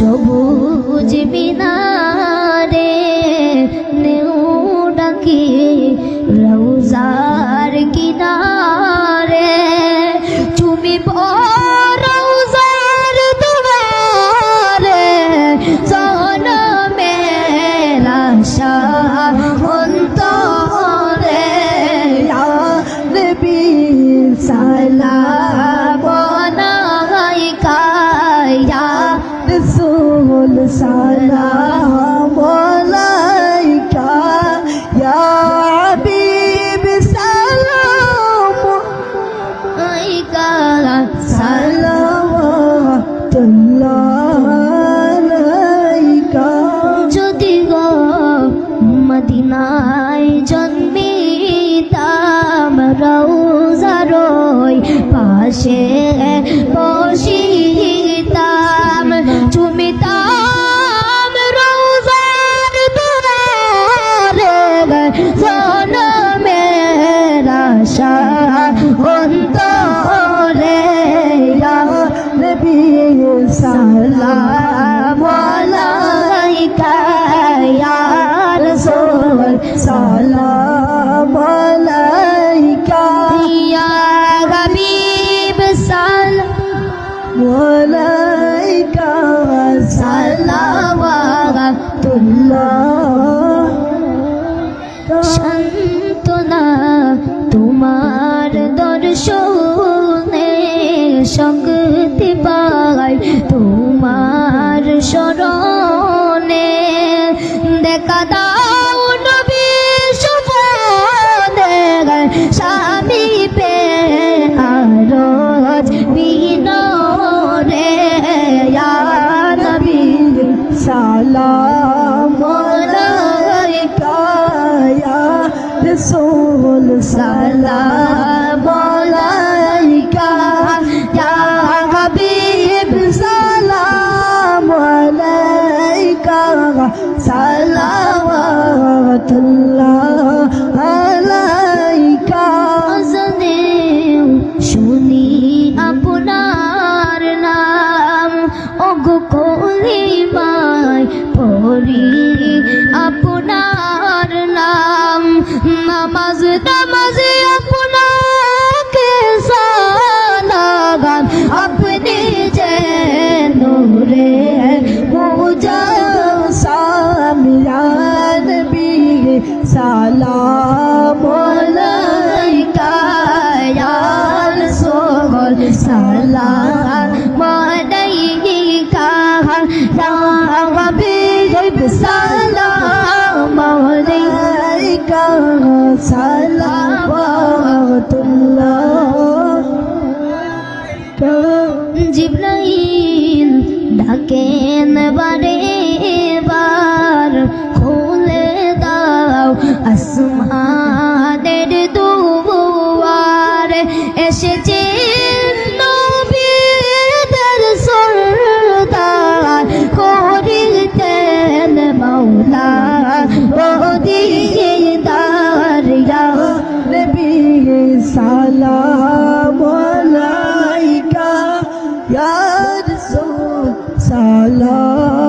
সবুজ মিনারে নেউ ডাকি রওজার কিনারে তুমি রওজার দুয়ারে জনমের আশা অন্তরে ইয়া নবী সালাম আলাইকা ইয়া রাসূল সালাম আলাইকা ইয়া হাবিব সালাম আলাইকা সালাওয়াতুল্লাহ আলাইকা যদি গো মদিনায় জন্মিতাম রওজার ওই পাশে বসিতাম চুমিতাম রওজার দুয়ারে জনমের আশা অন্তরে ইয়া নবী সালাম আলাইকা ইয়া রাসূল সালাম আলাইকা ইয়া হাবিব সালাম আলাইকা সালাওয়াতুল্লাহ শান্তনা তোমার দর্শনে শক্তি পাই তোমার শরণে দেখা দাও নবী সুবনে স্বামী পে আরজ বিনরে ইয়া নবী সালাম আলাইকা ইয়া রাসূল সালাম আলাইকা ইয়া হাবিব সালাম আলাইকা সালাওয়াতুল্লাহ আলাইকা আজানে শুনি আপনার নাম ওগো কলিমায় পড়ি আপনার নাম নামাজ নামাজে আপনাকে সালাম আপনি যে নূরে মুজাসসাম ইয়া নবী সালাম আলাইকা ইয়া রাসূল সালাম আলাইকা ইয়া হাবিব সালাম আলাইকা সালাওয়াতুল্লাহ জিবরাইল ডাকেন বারে বার খুলে দাও আসমানের দুয়ার এসেছে নবীদের সরদার করিতেন মাওলা ও দিদার ইয়া নবী সালাম আলাইকা ইয়া রাসূল সালাম